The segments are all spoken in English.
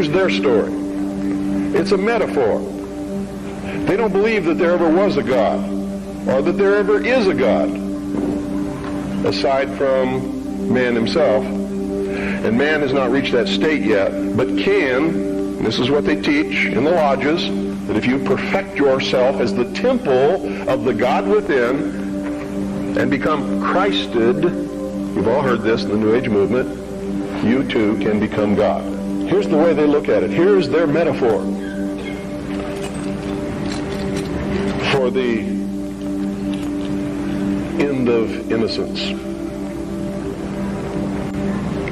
Here's their story. It's a metaphor. They don't believe that there ever was a God, or that there ever is a God, aside from man himself. And man has not reached that state yet, but can, this is what they teach in the lodges, that if you perfect yourself as the temple of the God within and become Christed, you've all heard this in the New Age movement, you too can become God. Here's the way they look at it. Here's their metaphor for the end of innocence.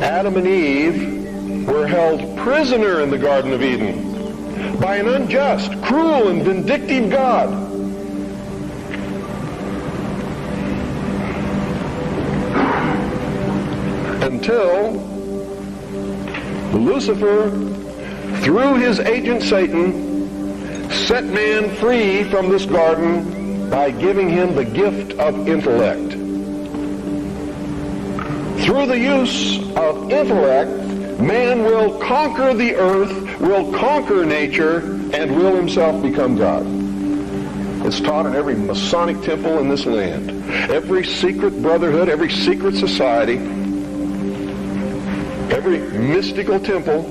Adam and Eve were held prisoner in the Garden of Eden by an unjust, cruel, and vindictive God. Until Lucifer, through his agent Satan, set man free from this garden by giving him the gift of intellect. Through the use of intellect, man will conquer the earth, will conquer nature, and will himself become God. It's taught in every Masonic temple in this land. Every secret brotherhood, every secret society, every mystical temple,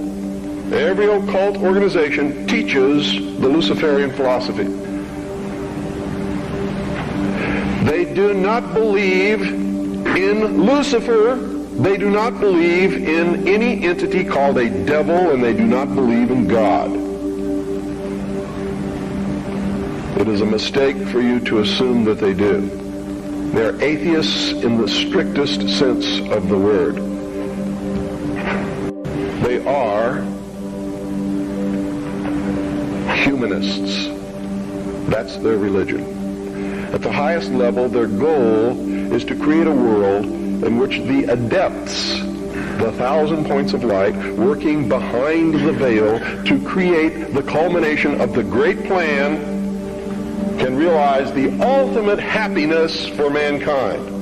every occult organization teaches the Luciferian philosophy. They do not believe in Lucifer. They do not believe in any entity called a devil, and they do not believe in God. It is a mistake for you to assume that they do. They're atheists in the strictest sense of the word. They are humanists. That's their religion. At the highest level, their goal is to create a world in which the adepts, the 1,000 points of light, working behind the veil to create the culmination of the great plan, can realize the ultimate happiness for mankind.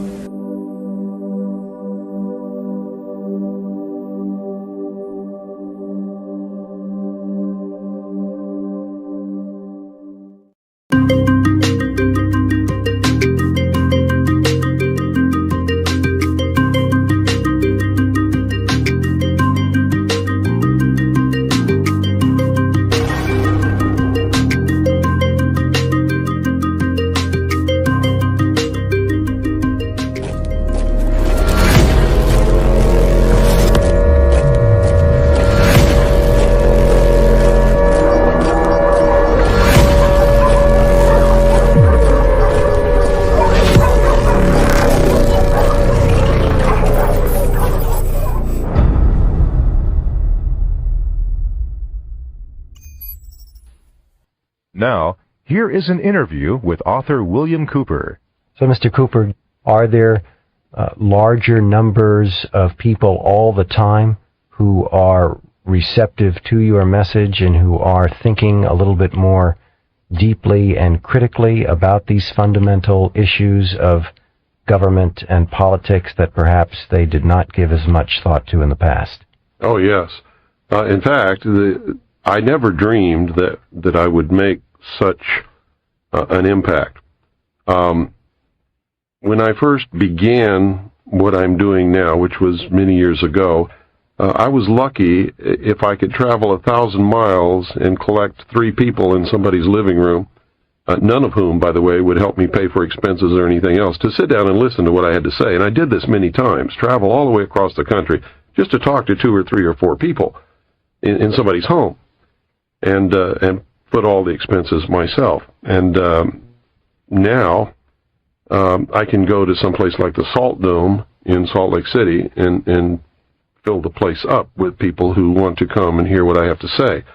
Now, here is an interview with author William Cooper. So, Mr. Cooper, are there larger numbers of people all the time who are receptive to your message and who are thinking a little bit more deeply and critically about these fundamental issues of government and politics that perhaps they did not give as much thought to in the past? Oh, yes. In fact, I never dreamed that I would make such an impact. When I first began what I'm doing now, which was many years ago, I was lucky if I could travel 1,000 miles and collect 3 people in somebody's living room, none of whom, by the way, would help me pay for expenses or anything else, to sit down and listen to what I had to say. And I did this many times, travel all the way across the country just to talk to 2 or 3 or 4 people in somebody's home, and put all the expenses myself. And now I can go to someplace like the Salt Dome in Salt Lake City and fill the place up with people who want to come and hear what I have to say.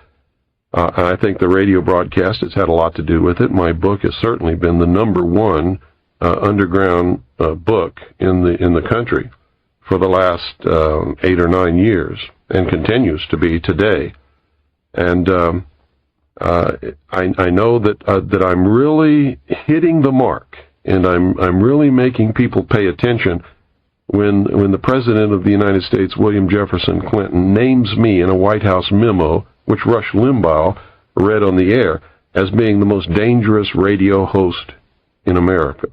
I think the radio broadcast has had a lot to do with it. My book has certainly been the #1 underground book in the country for the last 8 or 9 years, and continues to be today. And I know that I'm really hitting the mark, and I'm really making people pay attention when the President of the United States, William Jefferson Clinton, names me in a White House memo which Rush Limbaugh read on the air as being the most dangerous radio host in America.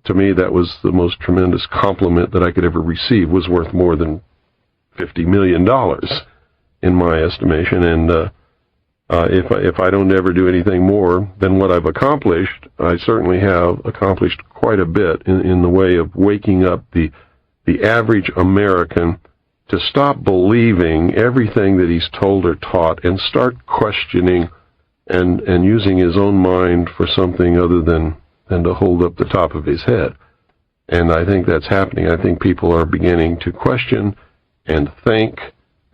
To me, that was the most tremendous compliment that I could ever receive. Was worth more than $50 million in my estimation. And if I don't ever do anything more than what I've accomplished, I certainly have accomplished quite a bit in the way of waking up the average American to stop believing everything that he's told or taught and start questioning and using his own mind for something other than to hold up the top of his head. And I think that's happening. I think people are beginning to question and think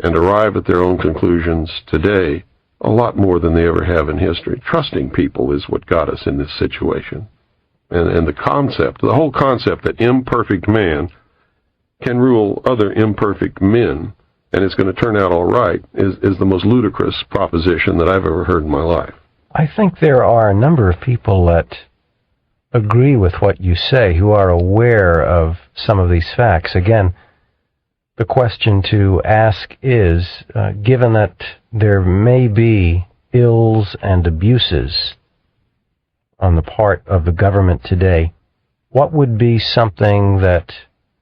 and arrive at their own conclusions today a lot more than they ever have in history. Trusting people is what got us in this situation. And the whole concept that imperfect man can rule other imperfect men, and it's going to turn out all right, is the most ludicrous proposition that I've ever heard in my life. I think there are a number of people that agree with what you say, who are aware of some of these facts. Again, the question to ask is, given that there may be ills and abuses on the part of the government today, what would be something that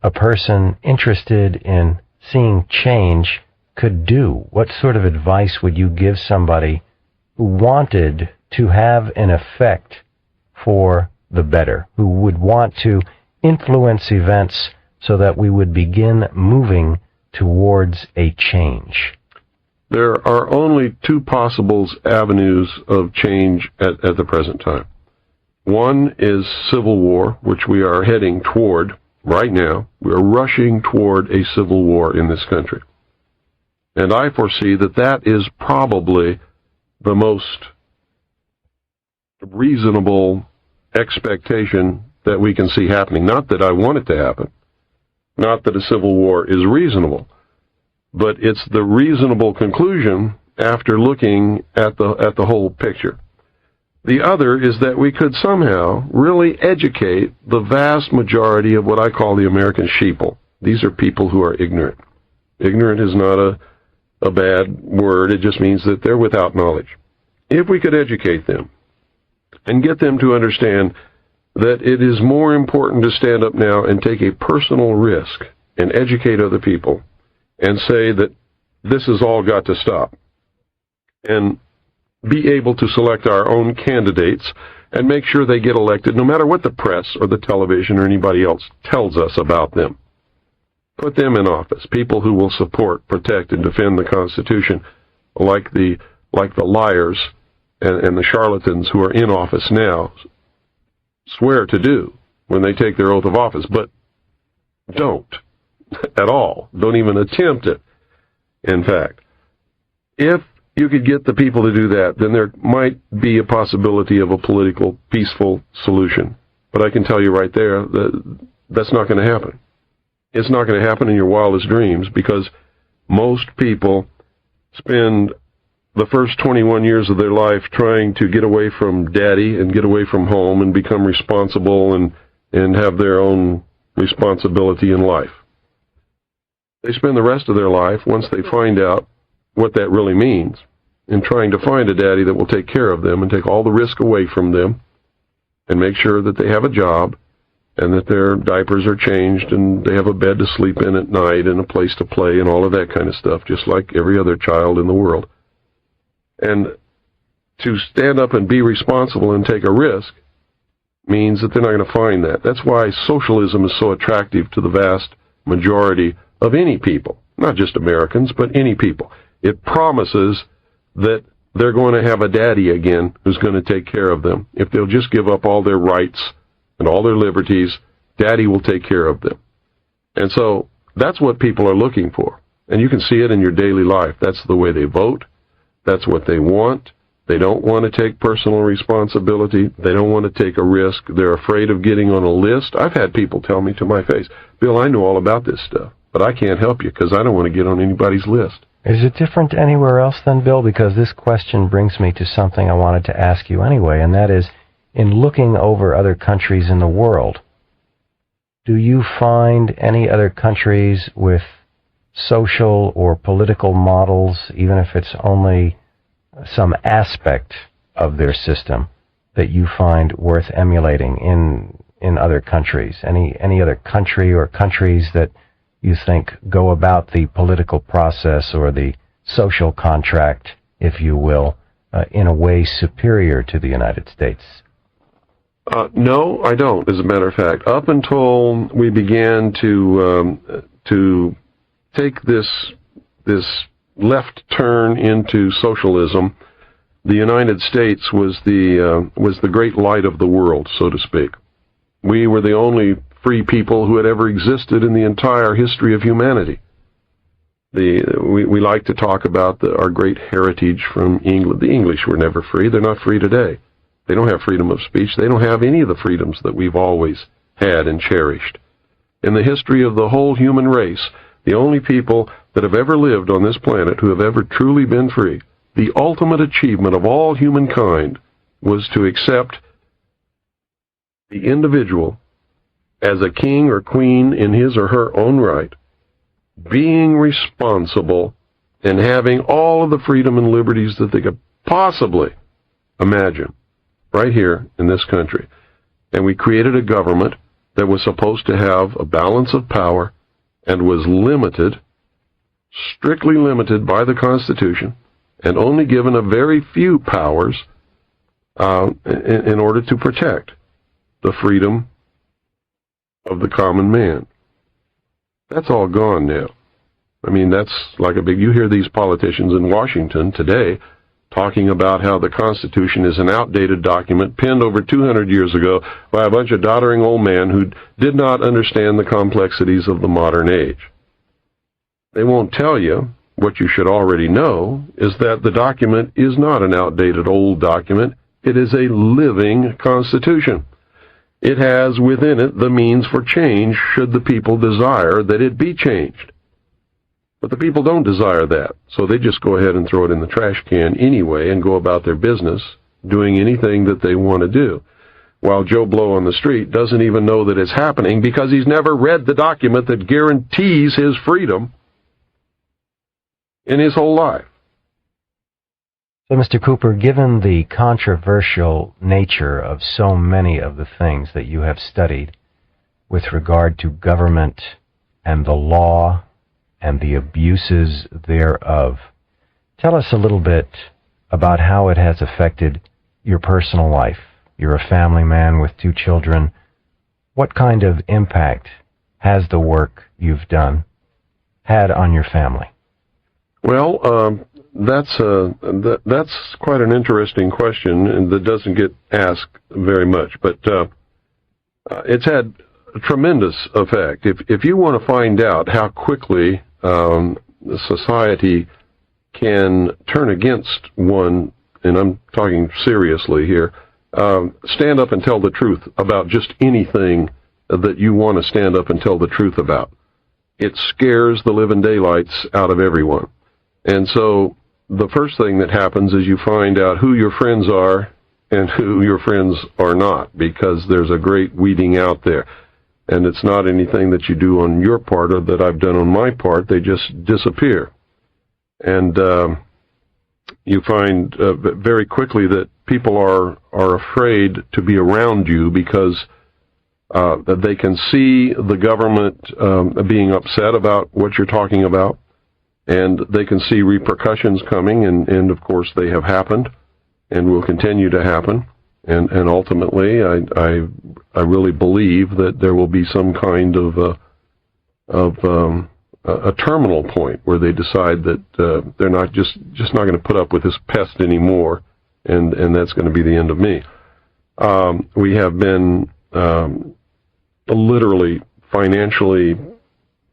a person interested in seeing change could do? What sort of advice would you give somebody who wanted to have an effect for the better, who would want to influence events so that we would begin moving towards a change? There are only two possible avenues of change at the present time. One is civil war, which we are heading toward right now. We are rushing toward a civil war in this country. And I foresee that is probably the most reasonable expectation that we can see happening. Not that I want it to happen, not that a civil war is reasonable, but it's the reasonable conclusion after looking at the whole picture. The other is that we could somehow really educate the vast majority of what I call the American sheeple. These are people who are ignorant. Ignorant is not a bad word. It just means that they're without knowledge. If we could educate them and get them to understand that it is more important to stand up now and take a personal risk and educate other people and say that this has all got to stop, and be able to select our own candidates and make sure they get elected no matter what the press or the television or anybody else tells us about them. Put them in office, people who will support, protect, and defend the Constitution, like the liars and the charlatans who are in office now swear to do when they take their oath of office, but don't at all. Don't even attempt it. In fact, if you could get the people to do that, then there might be a possibility of a political, peaceful solution. But I can tell you right there that that's not going to happen. It's not going to happen in your wildest dreams, because most people spend the first 21 years of their life trying to get away from daddy and get away from home and become responsible and have their own responsibility in life. They spend the rest of their life, once they find out what that really means, in trying to find a daddy that will take care of them and take all the risk away from them and make sure that they have a job and that their diapers are changed and they have a bed to sleep in at night and a place to play and all of that kind of stuff, just like every other child in the world. And to stand up and be responsible and take a risk means that they're not going to find that. That's why socialism is so attractive to the vast majority of any people, not just Americans, but any people. It promises that they're going to have a daddy again who's going to take care of them. If they'll just give up all their rights and all their liberties, daddy will take care of them. And so that's what people are looking for. And you can see it in your daily life. That's the way they vote. That's what they want. They don't want to take personal responsibility. They don't want to take a risk. They're afraid of getting on a list. I've had people tell me to my face, Bill, I know all about this stuff, but I can't help you because I don't want to get on anybody's list. Is it different anywhere else then, Bill? Because this question brings me to something I wanted to ask you anyway, and that is, in looking over other countries in the world, do you find any other countries with social or political models, even if it's only some aspect of their system, that you find worth emulating in other countries? Any other country or countries that you think go about the political process or the social contract, if you will, in a way superior to the United States? No, I don't, as a matter of fact. Up until we began to take this left turn into socialism, the United States was the great light of the world, so to speak. We were the only free people who had ever existed in the entire history of humanity. We like to talk about our great heritage from England. The English were never free. They're not free today. They don't have freedom of speech. They don't have any of the freedoms that we've always had and cherished. In the history of the whole human race, the only people that have ever lived on this planet who have ever truly been free, the ultimate achievement of all humankind was to accept the individual as a king or queen in his or her own right, being responsible and having all of the freedom and liberties that they could possibly imagine right here in this country. And we created a government that was supposed to have a balance of power and was limited, strictly limited by the Constitution, and only given a very few powers in order to protect the freedom of the common man. That's all gone now. I mean, that's like you hear these politicians in Washington today talking about how the Constitution is an outdated document penned over 200 years ago by a bunch of doddering old men who did not understand the complexities of the modern age. They won't tell you what you should already know, is that the document is not an outdated old document. It is a living Constitution. It has within it the means for change should the people desire that it be changed. But the people don't desire that, so they just go ahead and throw it in the trash can anyway and go about their business doing anything that they want to do, while Joe Blow on the street doesn't even know that it's happening because he's never read the document that guarantees his freedom in his whole life. So, Mr. Cooper, given the controversial nature of so many of the things that you have studied with regard to government and the law and the abuses thereof, tell us a little bit about how it has affected your personal life. You're a family man with 2 children. What kind of impact has the work you've done had on your family? Well, that's quite an interesting question, and that doesn't get asked very much. But it's had a tremendous effect. If you want to find out how quickly society can turn against one, and I'm talking seriously here, stand up and tell the truth about just anything that you want to stand up and tell the truth about. It scares the living daylights out of everyone. And so the first thing that happens is you find out who your friends are and who your friends are not, because there's a great weeding out there. And it's not anything that you do on your part or that I've done on my part. They just disappear. And you find very quickly that people are afraid to be around you because that they can see the government being upset about what you're talking about, and they can see repercussions coming, and of course they have happened and will continue to happen. And ultimately, I really believe that there will be some kind of a terminal point where they decide that they're not just not going to put up with this pest anymore, and that's going to be the end of me. We have been literally financially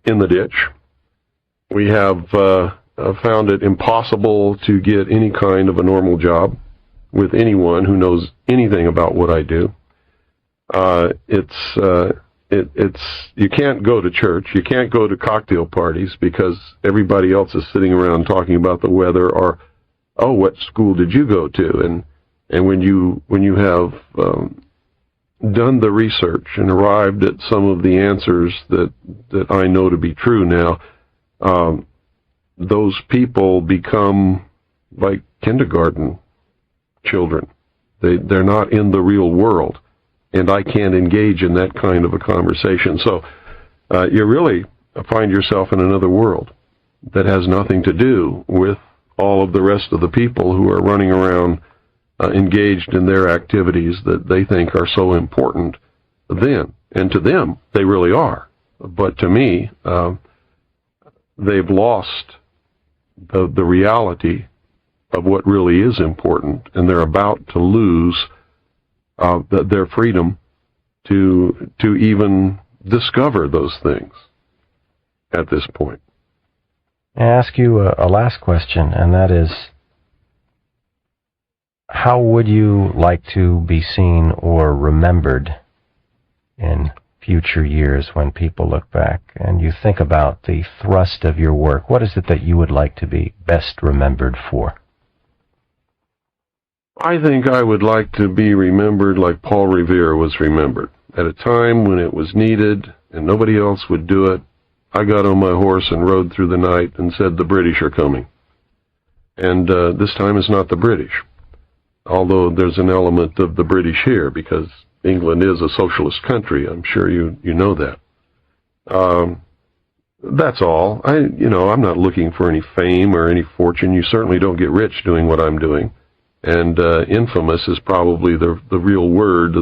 in the ditch. We have found it impossible to get any kind of a normal job with anyone who knows anything about what I do. It's you can't go to church, you can't go to cocktail parties because everybody else is sitting around talking about the weather or, oh, what school did you go to? And when you have done the research and arrived at some of the answers that I know to be true now, those people become like kindergarten children. They're not in the real world, and I can't engage in that kind of a conversation. So you really find yourself in another world that has nothing to do with all of the rest of the people who are running around engaged in their activities that they think are so important then. And to them, they really are. But to me, they've lost the reality of what really is important, and they're about to lose their freedom to even discover those things at this point. I ask you a last question, and that is, how would you like to be seen or remembered in future years when people look back and you think about the thrust of your work? What is it that you would like to be best remembered for? I think I would like to be remembered like Paul Revere was remembered. At a time when it was needed and nobody else would do it, I got on my horse and rode through the night and said, the British are coming. And this time it's not the British, although there's an element of the British here because England is a socialist country. I'm sure you know that. That's all. I'm not looking for any fame or any fortune. You certainly don't get rich doing what I'm doing. And infamous is probably the real word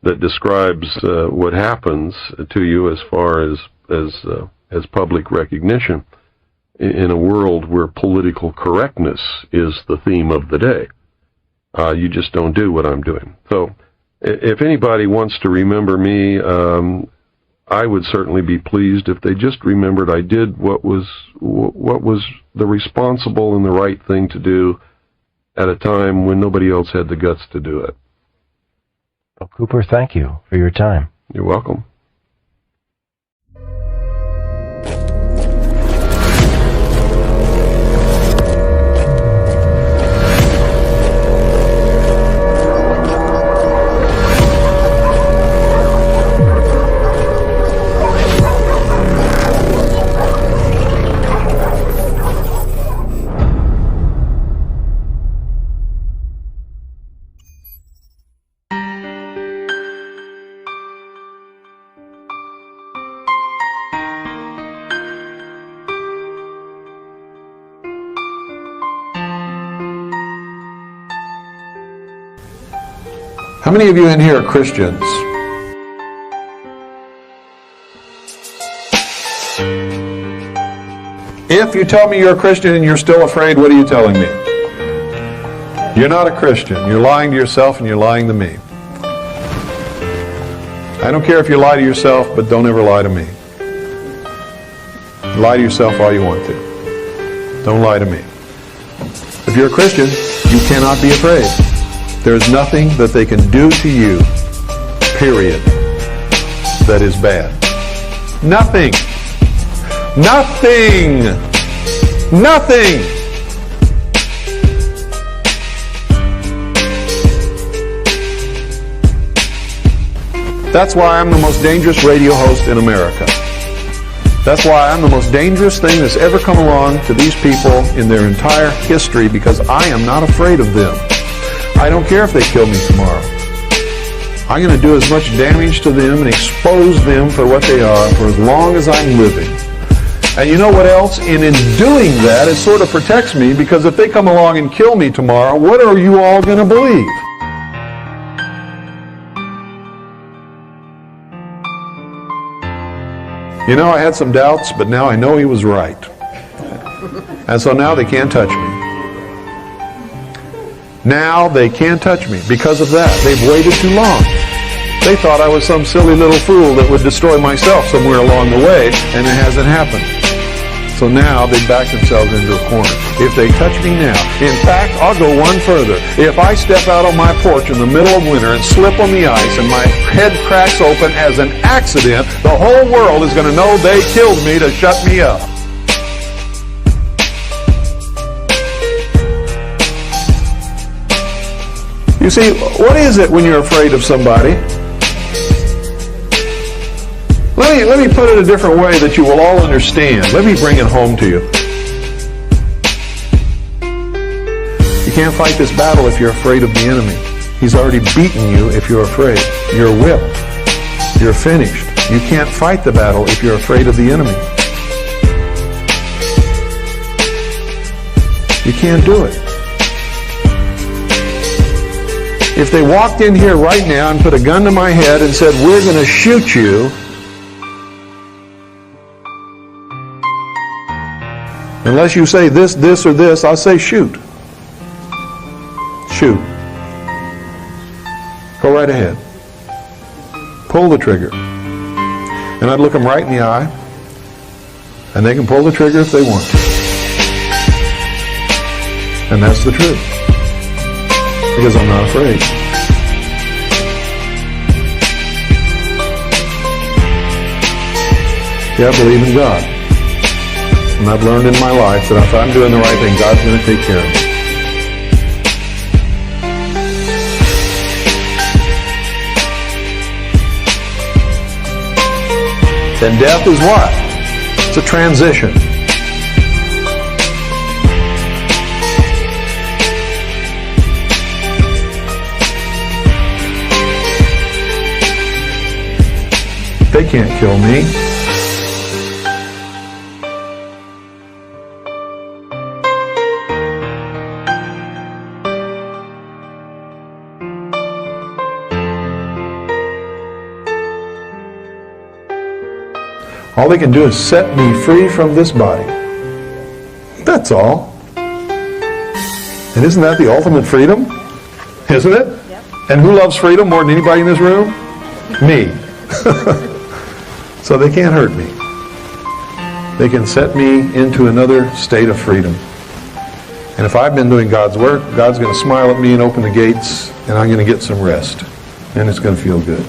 that describes what happens to you as far as public recognition in a world where political correctness is the theme of the day. You just don't do what I'm doing. So if anybody wants to remember me, I would certainly be pleased if they just remembered I did what was the responsible and the right thing to do at a time when nobody else had the guts to do it. Well, Cooper, thank you for your time. You're welcome. How many of you in here are Christians? If you tell me you're a Christian and you're still afraid, what are you telling me? You're not a Christian. You're lying to yourself and you're lying to me. I don't care if you lie to yourself, but don't ever lie to me. Lie to yourself all you want to. Don't lie to me. If you're a Christian, you cannot be afraid. There's nothing that they can do to you, period, that is bad. Nothing. Nothing. Nothing. That's why I'm the most dangerous radio host in America. That's why I'm the most dangerous thing that's ever come along to these people in their entire history, because I am not afraid of them. I don't care if they kill me tomorrow. I'm going to do as much damage to them and expose them for what they are for as long as I'm living. And you know what else? And in doing that, it sort of protects me, because if they come along and kill me tomorrow, what are you all going to believe? You know, I had some doubts, but now I know he was right. And so now they can't touch me. Now they can't touch me because of that. They've waited too long. They thought I was some silly little fool that would destroy myself somewhere along the way, and it hasn't happened. So now they back themselves into a corner. If they touch me now, in fact, I'll go one further. If I step out on my porch in the middle of winter and slip on the ice and my head cracks open as an accident, the whole world is going to know they killed me to shut me up. You see, what is it when you're afraid of somebody? Let me put it a different way that you will all understand. Let me bring it home to you. You can't fight this battle if you're afraid of the enemy. He's already beaten you if you're afraid. You're whipped. You're finished. You can't fight the battle if you're afraid of the enemy. You can't do it. If they walked in here right now and put a gun to my head and said, we're going to shoot you, unless you say this, or this, I'll say shoot. Shoot. Go right ahead. Pull the trigger. And I'd look them right in the eye, and they can pull the trigger if they want to. And that's the truth. Because I'm not afraid. Yeah, I believe in God. And I've learned in my life that if I'm doing the right thing, God's going to take care of me. Then death is what? It's a transition. They can't kill me. All they can do is set me free from this body. That's all. And isn't that the ultimate freedom? Isn't it? Yep. And who loves freedom more than anybody in this room? Me. So they can't hurt me. They can set me into another state of freedom. And if I've been doing God's work, God's going to smile at me and open the gates, and I'm going to get some rest. And it's going to feel good.